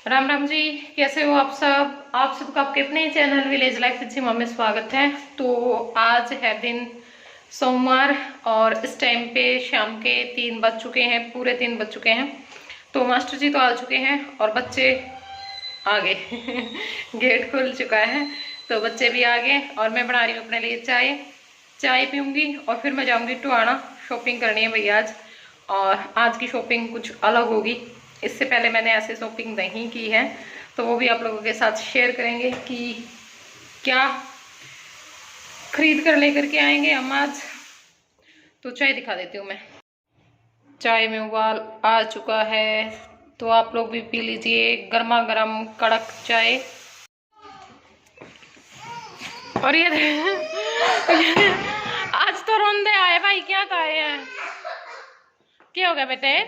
राम राम जी। कैसे हो आप सब? आप सबका आपके अपने चैनल विलेज लाइफ विद सीमा में स्वागत है। तो आज है दिन सोमवार और इस टाइम पे शाम के 3 बज चुके हैं, पूरे 3 बज चुके हैं। तो मास्टर जी तो आ चुके हैं और बच्चे आ गए गेट खुल चुका है तो बच्चे भी आ गए और मैं बना रही हूँ अपने लिए चाय। चाय पीऊँगी और फिर मैं जाऊँगी टुआना। शॉपिंग करनी है भैया आज, और आज की शॉपिंग कुछ अलग होगी। इससे पहले मैंने ऐसे शॉपिंग नहीं की है, तो वो भी आप लोगों के साथ शेयर करेंगे कि क्या खरीद कर लेकर के आएंगे हम आज। तो चाय दिखा देती हूँ मैं। चाय में उबाल आ चुका है, तो आप लोग भी पी लीजिए गर्मा गर्म कड़क चाय। और ये आज तो रोंदे आए भाई, क्या खाए हैं? क्या हो गया बेटे?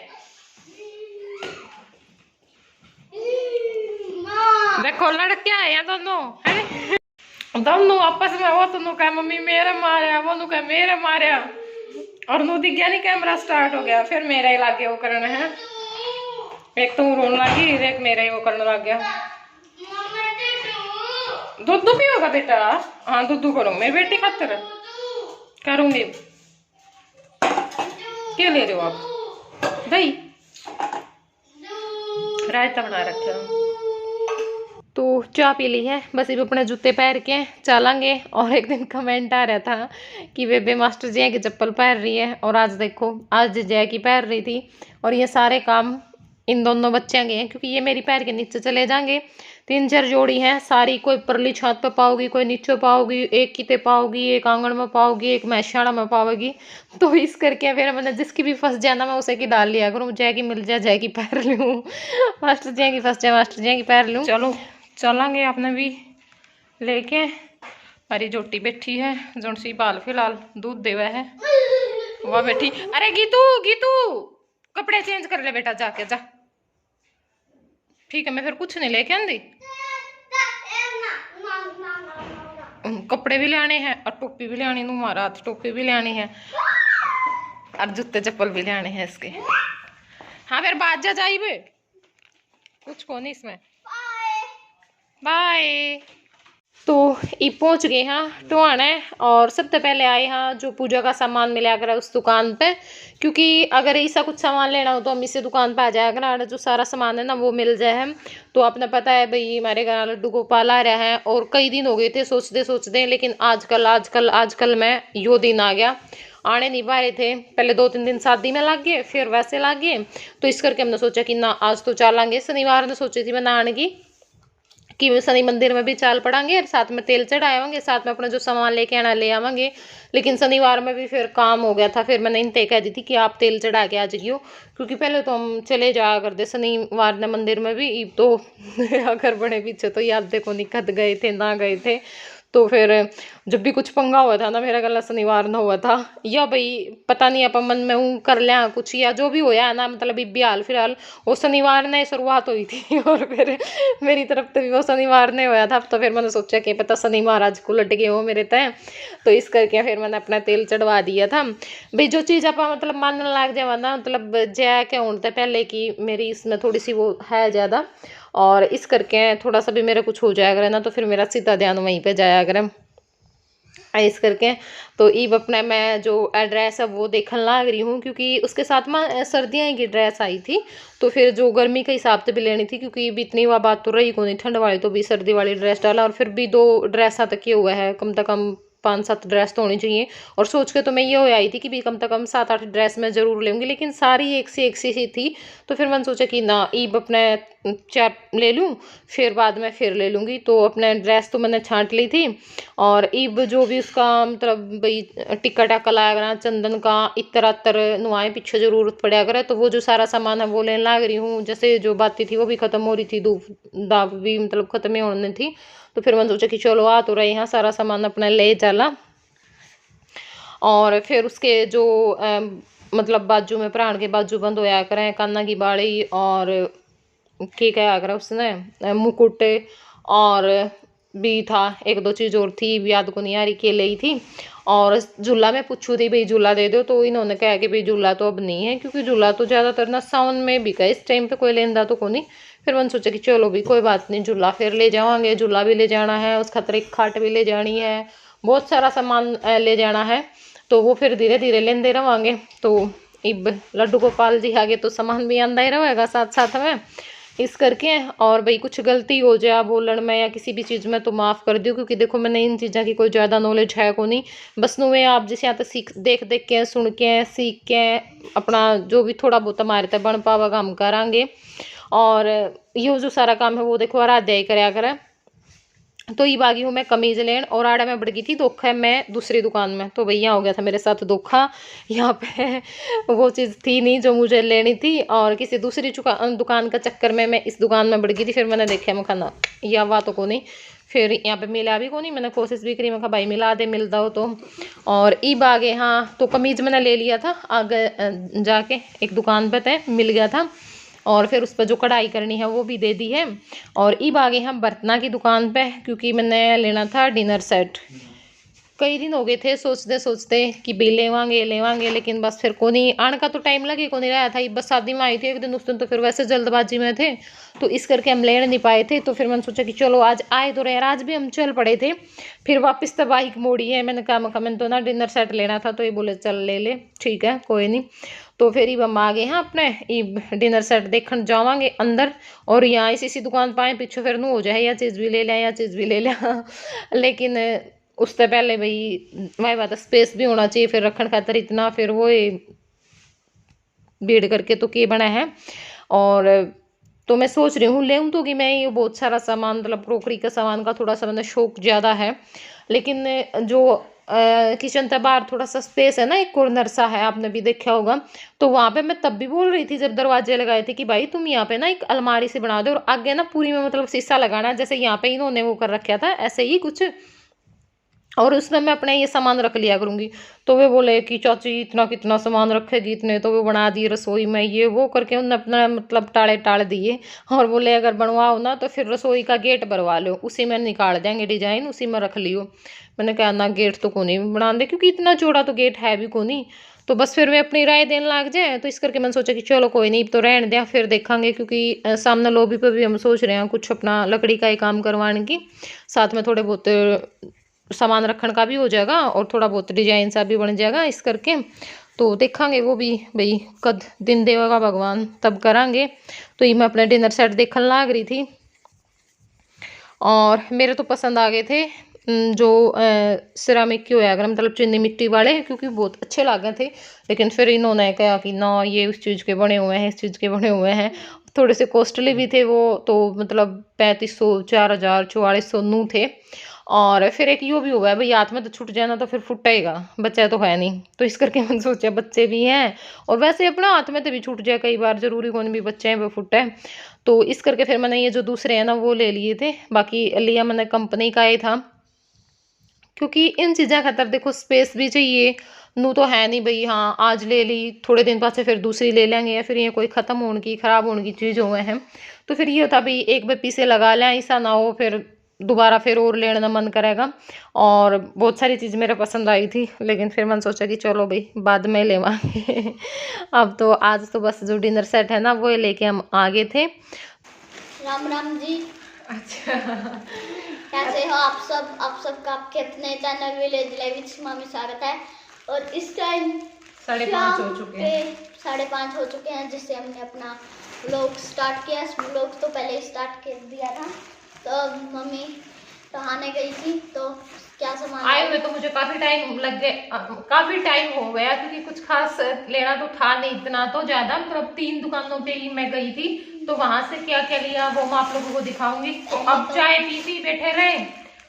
देखो लड़के आए हैं दोनों, है दोनों आपस में। वो तो कहा मम्मी मेरे मारे, वो नु कहा मेरे मारे, और नु दिख गया नहीं कैमरा स्टार्ट हो गया। फिर मेरा ही लागे वो करना है। एक तो रोने लगी, एक मेरा ही वो करने लग गया। दूध पियोगा बेटा? हाँ दूध करो, मेरी बेटी खातिर करूंगी। क्या ले रहे हो आप? दही रायता बना रखे हो। तो चाय पी ली है, बस अब अपने जूते पहन के चलेंगे। और एक दिन कमेंट आ रहा था कि बेबे मास्टर जय की चप्पल पहन रही है, और आज देखो आज जय की पहन रही थी। और ये सारे काम इन दोनों बच्चों के हैं, क्योंकि ये मेरी पैर के नीचे चले जाएंगे। 3-4 जोड़ी हैं सारी, कोई परली छत पे पाओगी, कोई नीचे पाओगी, एक किते पाओगी, एक आंगन में पाओगी, एक मैशाणा में पाओगी। तो इस करके फिर मैंने जिसकी भी फंस जाना मैं उसे की डाल लिया करूँ। जय की मिल जाए जय की पैर लूँ, मास्टर जय की फंस जाए मास्टर जय की पैर लूँ। चलो चलेंगे आपने भी लेके। हमारी जोटी बैठी है, जोनसी बाल फिलहाल दूध देवा है। वह बैठी, अरे गीतू गीतू कपड़े चेंज कर ले बेटा जाके जा। ठीक है, मैं फिर कुछ नहीं लेके आंदी। कपड़े भी लाने हैं और टोपी भी लानी, तुम्हारा टोपी भी लानी है और जूते चप्पल भी लाने हैं इसके। हाँ फिर बात जा जाइए, कुछ को नहीं इसमें। बाय। तो ये पहुंच गए हाँ टुआना, और सबसे पहले आए हाँ जो पूजा का सामान मिला कर उस दुकान पे। क्योंकि अगर ऐसा कुछ सामान लेना हो तो हम इसी दुकान पे आ जाया कर, जो सारा सामान है ना वो मिल जाए हम। तो आपने पता है भाई हमारे घर लड्डू गोपाल आ रहा है, और कई दिन हो गए थे सोचते सोचते, लेकिन आजकल आजकल आजकल में यो दिन आ गया। आने नहीं पा रहे थे, पहले 2-3 दिन शादी में लग गए, फिर वैसे लग गए। तो इस करके हमने सोचा कि ना आज तो चलेंगे। शनिवार ने सोची थी मैं ना आने की, कि शनि मंदिर में भी चाल पड़ांगे, साथ में तेल चढ़ाएंगे, साथ में अपना जो सामान लेके आना ले आवांगे। लेकिन शनिवार में भी फिर काम हो गया था, फिर मैंने इनते कह दी थी कि आप तेल चढ़ा के आ जाइयो, क्योंकि पहले तो हम चले जाया करते शनिवार ने मंदिर में भी। तो अगर बड़े पीछे तो याद देखो नहीं कद गए थे ना गए थे। तो फिर जब भी कुछ पंगा हुआ था ना, मेरा गला शनिवार ना हुआ था, या भाई पता नहीं अपन मन में हूँ कर लिया कुछ, या जो भी होया है ना, मतलब इब्बी हाल फिलहाल वो शनिवार ने शुरुआत हुई थी। और फिर मेरी तरफ से भी वो शनिवार ने होया था। तो फिर मैंने सोचा कि पता शनि महाराज को लट गए हो मेरे तय। तो इस करके फिर मैंने अपना तेल चढ़वा दिया था भाई। जो चीज़ आप मतलब मानने लग जाए ना, मतलब जय के होने पहले की मेरी इसमें थोड़ी सी वो है ज़्यादा, और इस करके थोड़ा सा भी मेरा कुछ हो जाया करे ना तो फिर मेरा सीधा ध्यान वहीं पे जाया करे इस करके। तो ईब अपना मैं जो ड्रेस है वो देखने लग रही हूँ, क्योंकि उसके साथ में सर्दियाँ की ड्रेस आई थी। तो फिर जो गर्मी के हिसाब से भी लेनी थी, क्योंकि भी इतनी वह बात तो रही को नहीं, ठंड वाली तो भी सर्दी वाली ड्रेस डाला, और फिर भी 2 ड्रेसा तक ये हुआ है, कम से कम 5-7 ड्रेस तो होनी चाहिए। और सोच के तो मैं ये हो आई थी कि भी कम से कम 7-8 ड्रेस मैं ज़रूर लूँगी, लेकिन सारी एक सी ही थी। तो फिर मैंने सोचा कि ना ईब अपने 4 ले लूँ, फिर बाद में फिर ले लूँगी। तो अपने ड्रेस तो मैंने छांट ली थी, और ईब जो भी उसका मतलब भाई टिक्का टाका लाया करा, चंदन का इतर अतर नुआए पीछे जरूरत पड़ा करे, तो वो जो सारा सामान है वो लेने लग रही हूँ। जैसे जो बाती थी वो भी खत्म हो रही थी, धूप दाप भी मतलब खत्म ही होने थी। तो फिर मैंने सोचा कि चलो आ तो रहे यहाँ सारा सामान अपना ले चला। और फिर उसके जो मतलब बाजू में प्राण के बाजू बंद होया करें, काना की बाड़ी, और के क्या करा उसने मुकुट, और भी था 1-2 चीज़ और थी, याद को नहीं आ रही के ली थी। और झूला मैं पूछू थी भाई झूला दे दो, तो इन्होंने कहा कि भाई झूला तो अब नहीं है, क्योंकि झूला तो ज़्यादातर ना सावन में बिका, इस टाइम पे कोई लेंदा तो को नहीं। फिर मैंने सोचा कि चलो भी कोई बात नहीं, झूला फिर ले जावांगे, झूला भी ले जाना है, उस खतरे की खाट भी ले जानी है, बहुत सारा सामान ले जाना है, तो वो फिर धीरे धीरे लेंदे रवांगे। तो इब लड्डू गोपाल जी आगे तो सामान भी आंदा ही रहेगा साथ साथ में, इस करके। और भाई कुछ गलती हो जाए बोलन में या किसी भी चीज़ में तो माफ़ कर दियो, क्योंकि देखो मैंने इन चीज़ों की कोई ज़्यादा नॉलेज है को नहीं, बस नुए आप जैसे यहाँ तक सीख देख देख के सुन के सीख के अपना जो भी थोड़ा बहुत हमारे तक बन पावेगा हम करांगे। और ये जो सारा काम है वो देखो आराध्या ही कराया करे। तो ये बागी हूँ मैं कमीज लेन, और आड़ा में बढ़ गई थी धोखा मैं दूसरी दुकान में, तो भैया हो गया था मेरे साथ धोखा। यहाँ पे वो चीज़ थी नहीं जो मुझे लेनी थी, और किसी दूसरी दुकान का चक्कर में मैं इस दुकान में बढ़ गई थी। फिर मैंने देखा मैं खाना या वाह तो को नहीं, फिर यहाँ पे मिला भी को नहीं, मैंने कोशिश भी करी, मैं कहा भाई मिला दे मिलता हो तो। और ई बागे हाँ तो कमीज मैंने ले लिया था आगे जाके एक दुकान पे थे, मिल गया था, और फिर उस पर जो कढ़ाई करनी है वो भी दे दी है। और ई बागे हम बर्तना की दुकान पे, क्योंकि मैंने लेना था डिनर सेट। कई दिन हो गए थे सोचते सोचते कि भाई लेवांगे, लेकिन बस फिर को नहीं आने का तो टाइम लगे को नहीं रहा था। बस शादी में आई थी एक दिन, उस दिन तो फिर वैसे जल्दबाजी में थे, तो इस करके हम ले नहीं पाए थे। तो फिर मैंने सोचा कि चलो आज आए तो रहे, आज भी हम चल पड़े थे। फिर वापस तब बाइक मोड़ी है, मैंने कहा मैंने तो ना डिनर सेट लेना था, तो ये बोले चल ले ले, ठीक है कोई नहीं। तो फिर इब हम आ गए हैं अपने डिनर सेट देखने जावांगे अंदर, और यहाँ इसी दुकान पाए पीछे फिर नू हो जाए या चीज़ भी ले लिया या चीज़ भी ले लिया लेकिन उससे पहले भाई वही बात स्पेस भी होना चाहिए फिर रखने खातर इतना, फिर वो भीड़ करके तो के बना है। और तो मैं सोच रही हूँ ले तो कि मैं ये बहुत सारा सामान, मतलब क्रोकरी का सामान का थोड़ा सा मतलब शौक ज़्यादा है, लेकिन जो किचन के बाहर थोड़ा सा स्पेस है ना, एक कॉर्नर सा है, आपने भी देखा होगा, तो वहाँ पे मैं तब भी बोल रही थी जब दरवाजे लगाए थे कि भाई तुम यहाँ पे ना एक अलमारी से बना दो, और आगे ना पूरी में मतलब शीशा लगाना, जैसे यहाँ पे इन्होंने वो कर रखा था ऐसे ही कुछ, और उसमें मैं अपना ये सामान रख लिया करूँगी। तो वे बोले कि चाची इतना कितना सामान रखेगी, इतने तो वो बना दिए रसोई में, ये वो करके उन्होंने अपना मतलब टाले टाल दिए, और बोले अगर बनवाओ ना तो फिर रसोई का गेट बनवा लो, उसी में निकाल देंगे डिजाइन, उसी में रख लियो। मैंने कहा ना गेट तो को नहीं बना दे, क्योंकि इतना चौड़ा तो गेट है भी को नहीं, तो बस फिर वे अपनी राय देने लग जाए, तो इस करके मैंने सोचा कि चलो कोई नहीं तो रहने दें, फिर देखेंगे। क्योंकि सामने लॉबी पर भी हम सोच रहे हैं कुछ अपना लकड़ी का ही काम करवाने की, साथ में थोड़े बहुत सामान रखने का भी हो जाएगा, और थोड़ा बहुत डिजाइन सा भी बन जाएगा, इस करके तो देखेंगे वो भी भाई कद दिन देगा भगवान तब करांगे। तो ये मैं अपने डिनर सेट देखने लग रही थी, और मेरे तो पसंद आ गए थे जो सिरामिक के होया अगर मतलब चीनी मिट्टी वाले, क्योंकि बहुत अच्छे लगे थे। लेकिन फिर इन्होंने कहा कि ना ये उस चीज़ के बने हुए हैं, इस चीज़ के बने हुए हैं, थोड़े से कॉस्टली भी थे वो, तो मतलब 3500 4000 4400 नू थे। और फिर एक यूँ भी हुआ है भाई हाथ में तो छूट जाए ना तो फिर फुटेगा, बच्चा तो है नहीं, तो इस करके मैंने सोचा बच्चे भी हैं, और वैसे अपना हाथ में तो भी छूट जाए कई बार, जरूरी कौन भी बच्चे हैं वो फुटे, तो इस करके फिर मैंने ये जो दूसरे हैं ना वो ले लिए थे। बाकी लिया मैंने कंपनी का ही था, क्योंकि इन चीज़ों खातर देखो स्पेस भी चाहिए, नू तो है नहीं भाई हाँ आज ले ली थोड़े दिन बाद से फिर दूसरी ले लेंगे, या फिर ये कोई ख़त्म होने की ख़राब होने की चीज़ हुए हैं, तो फिर ये होता भाई एक बार पीछे लगा लें, ऐसा ना हो फिर दोबारा फिर और लेना मन करेगा। और बहुत सारी चीज़ मेरे पसंद आई थी, लेकिन फिर मैंने सोचा कि चलो भाई बाद में लेवांगे अब तो आज तो बस जो डिनर सेट है ना वो लेके हम आ गए थे। राम राम जी। अच्छा कैसे हो आप सब? आप सबका आपके अपने चैनल विलेज लाइफ विद मामी स्वागत है। और इस टाइम 5:30 हो चुके हैं, 5:30 हो चुके हैं, जिससे हमने अपना व्लॉग स्टार्ट किया। व्लॉग तो पहले ही स्टार्ट कर दिया था, तो मम्मी नहाने गई थी, तो क्या सामान आए हुए तो मुझे काफी टाइम लग गया, काफी टाइम हो गया, क्योंकि कुछ खास लेना तो था नहीं इतना तो ज्यादा, मतलब 3 दुकानों पे ही मैं गई थी, तो वहां से क्या क्या लिया वो मैं आप लोगों को दिखाऊंगी। तो अब चाय पी बैठे रहे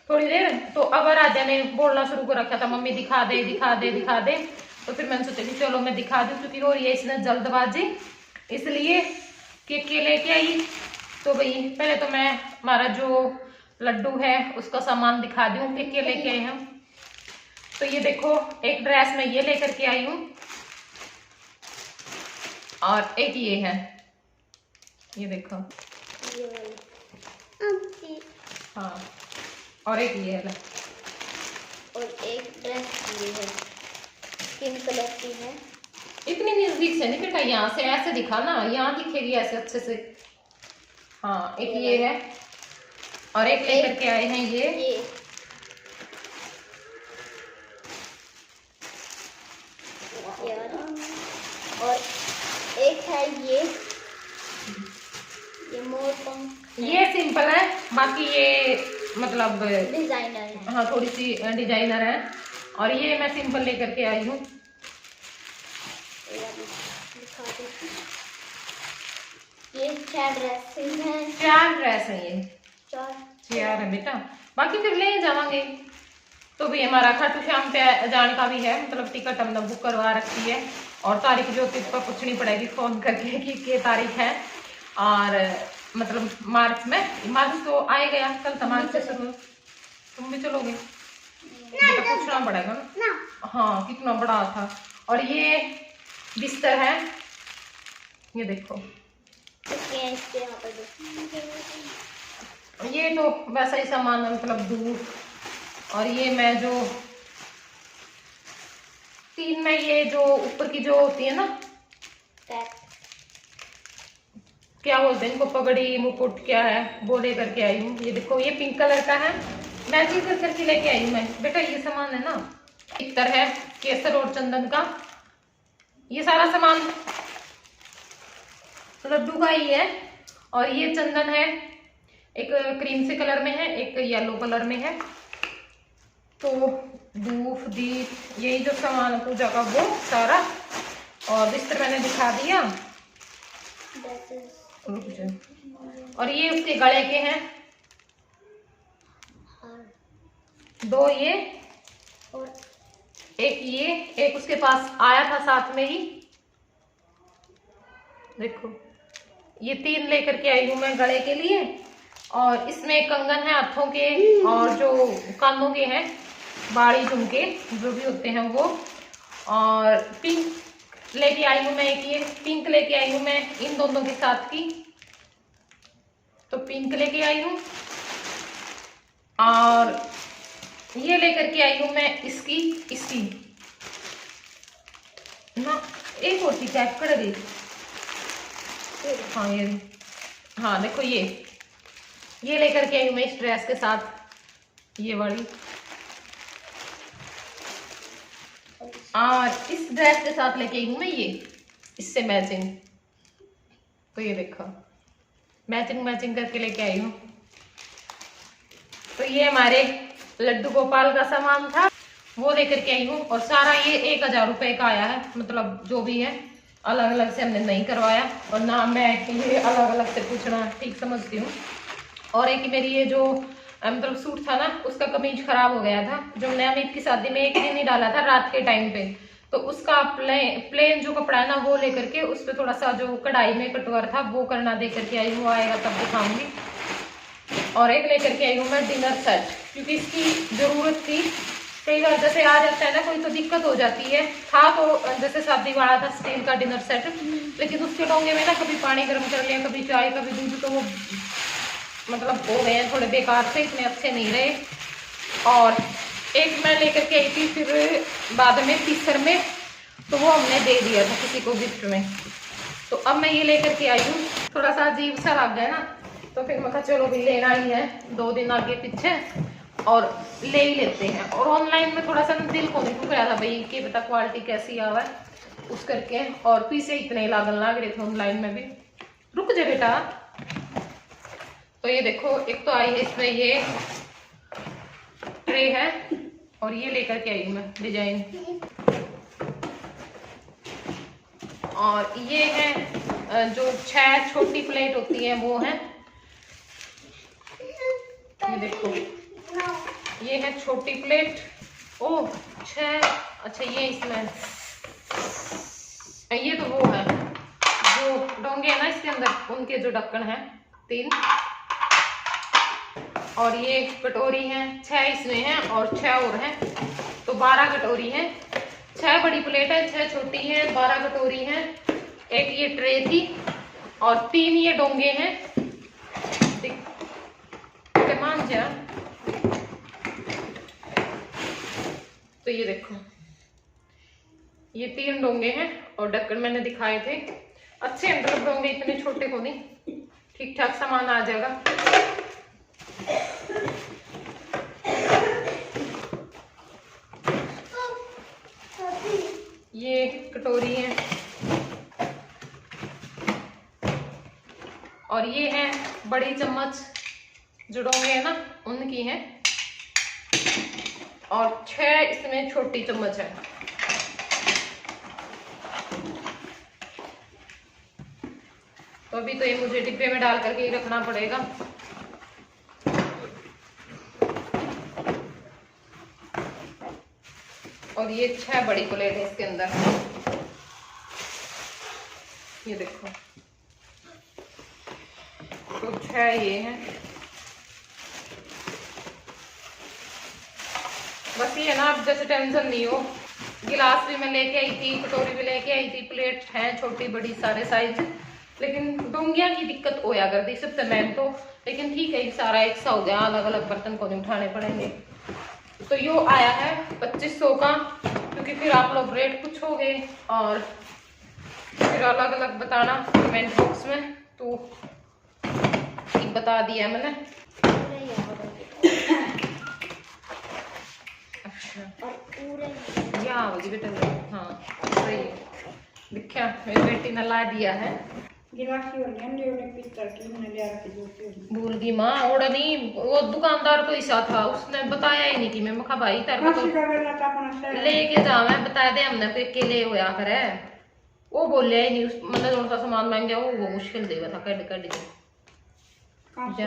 थोड़ी देर, तो अब राजा ने बोलना शुरू कर रखा था मम्मी दिखा दे दिखा दे दिखा दे, तो फिर मैंने सोचा कि चलो मैं दिखा दूं, क्योंकि हो रही है इसने जल्दबाजी, इसलिए के लेके आई। तो भाई पहले तो मैं हमारा जो लड्डू है उसका सामान दिखा दूं के लेके आए हम। तो ये देखो एक ड्रेस में ये लेकर के आई हूँ, और एक ये है, ये देखो ये हाँ, और एक ये है, और एक ड्रेस की है, स्किन कलर की है। इतनी नजदीक से नहीं बेटा, यहाँ से ऐसे दिखा ना, यहाँ दिखेगी ऐसे अच्छे से। हाँ एक ये है, और एक लेकर के आए हैं ये और एक है ये मोर पंख। ये सिंपल है, बाकी ये मतलब डिजाइनर है। हाँ थोड़ी सी डिजाइनर है। और ये मैं सिंपल लेकर के आई हूँ। ये 4 ड्रेसेस हैं। 4 ड्रेस है ये, 4 है बेटा, बाकी फिर ले जावांगे। तो भी हमारा खाटू श्याम पे जाने का भी है, मतलब टिकट हमने बुक करवा रखी है। और तारीख जो पर पूछनी पड़ेगी फोन करके कि तारीख है। और मतलब मार्च तो आए गया, कल था मार्च से शुरू। तुम भी चलोगे? बेटा पूछना पड़ेगा ना। हाँ कितना बड़ा था। और ये बिस्तर है, ये देखो। ये तो वैसा ही सामान है, मतलब दूध। और ये मैं जो 3 में ये जो ऊपर की जो होती है ना, क्या बोलते हैं इनको, पगड़ी मुकुट क्या है, वो लेकर के आई हूँ। ये देखो ये पिंक कलर का है, मैचिंग कर करके लेके आई हूँ मैं। बेटा ये सामान है ना, इतर है केसर और चंदन का, ये सारा सामान लड्डू का ही है। और ये चंदन है, एक क्रीम से कलर में है, एक येलो कलर में है। तो धूप दीप यही जो सामान है पूजा का वो सारा। और बिस्तर मैंने दिखा दिया। और ये उसके गले के हैं 2 ये, और एक ये, एक उसके पास आया था साथ में ही। देखो ये 3 लेकर के आई हूँ मैं गले के लिए। और इसमें कंगन है हाथों के, और जो कानों के हैं बाड़ी झुमके जो भी होते हैं वो। और पिंक लेके आई हूँ मैं, एक ये पिंक लेके आई हूँ मैं इन दोनों के साथ की। तो पिंक लेके आई हूँ। और ये लेकर के आई हूँ मैं इसकी ना, एक और थी चेक कर दी। हाँ ये, हाँ देखो ये लेकर के आई हूँ मैं इस ड्रेस के साथ, ये वाली। और इस ड्रेस के साथ लेके आई हूँ मैं ये, इससे मैचिंग। तो ये देखो मैचिंग करके लेके आई हूँ। तो ये हमारे लड्डू गोपाल का सामान था, वो लेकर के आई हूँ। और सारा ये 1000 रुपए का आया है, मतलब जो भी है अलग अलग से हमने नहीं करवाया। और ना मैं ये अलग अलग से पूछना ठीक समझती हूँ। और एक मेरी ये जो मतलब सूट था ना, उसका कमीज खराब हो गया था, जो मैंने अमित की शादी में एक दिन ही डाला था रात के टाइम पे। तो उसका प्लेन जो कपड़ा है ना, वो लेकर के उस पर थोड़ा सा जो कढ़ाई में कटवर था वो करना दे करके आई हूँ, आएगा तब दिखाऊंगी। और एक लेकर के आई हूँ मैं डिनर सेट, क्योंकि इसकी जरूरत थी। कई बार जैसे आ जाता है ना कोई तो दिक्कत हो जाती है। था तो जैसे शादी वाला था स्टील का डिनर सेट, लेकिन उसके डोंगे में ना कभी पानी गर्म कर लिया, कभी चाय, कभी दूध, तो वो मतलब हो गए हैं थोड़े बेकार से, इतने अच्छे नहीं रहे। और एक मैं लेकर के आई थी फिर बाद में तीसर में, तो वो हमने दे दिया था किसी को गिफ्ट में। तो अब मैं ये लेकर के आई हूँ। थोड़ा सा अजीब सा लग गया ना, तो फिर मैं कहा चलो भी लेना ही है, 2 दिन आगे पीछे और ले ही लेते हैं। और ऑनलाइन में थोड़ा सा दिल को नहीं टूट रहा था भाई कि पता क्वालिटी कैसी आवा है उस करके। और पीछे इतने लागन लाग रहे थे ऑनलाइन में भी। रुक जा बेटा। तो ये देखो एक तो आई है इसमें ये ट्रे है, और ये लेकर के आई हूँ मैं डिजाइन। और ये है जो 6 छोटी प्लेट होती है वो है, ये देखो ये है छोटी प्लेट। ओह 6, अच्छा ये इसमें ये तो वो है जो डोंगे है ना इसके अंदर, उनके जो ढक्कन है 3। और ये कटोरी हैं 6 इसमें हैं, और 6 और हैं, तो 12 कटोरी हैं। 6 बड़ी प्लेट है, 6 छोटी हैं, 12 कटोरी हैं, एक ये ट्रे थी, और 3 ये डोंगे हैं। मान जा। तो ये देखो, ये 3 डोंगे हैं और ढक्कन मैंने दिखाए थे। अच्छे अंदर डोंगे, इतने छोटे को नहीं, ठीक ठाक सामान आ जाएगा। ये कटोरी है और ये है बड़ी चम्मच, जो डोंगे है ना उनकी है, और 6 इसमें छोटी चम्मच है। तो अभी तो ये मुझे डिब्बे में डाल करके ही रखना पड़ेगा। और ये 6 बड़ी प्लेट है इसके अंदर, ये देखो। तो 6 ये हैं। बस ये ना, अब जैसे टेंशन नहीं हो। गिलास भी मैं लेके आई थी, कटोरी भी लेके आई थी, प्लेट है छोटी बड़ी सारे साइज, लेकिन डोंगिया की दिक्कत होया करती सबसे मेन तो। लेकिन ठीक है, सारा एक सा हो गया, अलग अलग बर्तन को नहीं उठाने पड़ेंगे। तो यो आया है 2500 का, क्योंकि फिर आप लोग रेट पूछोगे और फिर अलग अलग बताना कमेंट बॉक्स में, तो बता दिया मैंने। अच्छा, या बेटा, हाँ सही है, देखा मेरी बेटी ने ला दिया है। भूल गई माँ, ओड़ा नहीं, वो दुकानदार को ऐसा था, उसने बताया ही नहीं कि मैं मखा भाई तेरे को तो लेके जा, मैं बता दे हमने कोई अकेले होया करे। वो बोलिया ही नहीं, मतलब जो सा सामान मांग गया वो मुश्किल देगा था, कट कट के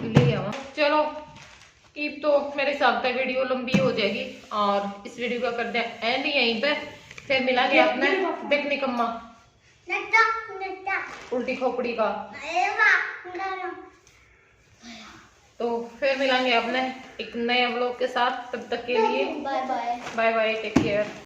ले आवा। चलो कीप, तो मेरे हिसाब से वीडियो लंबी हो जाएगी और इस वीडियो का करते हैं एंड यहीं पे। फिर मिलांगे अपने बिग निकम्मा उल्टी खोपड़ी का। तो फिर मिलांगे अपने एक नए व्लॉग के साथ, तब तक के लिए bye bye. Bye bye, take care.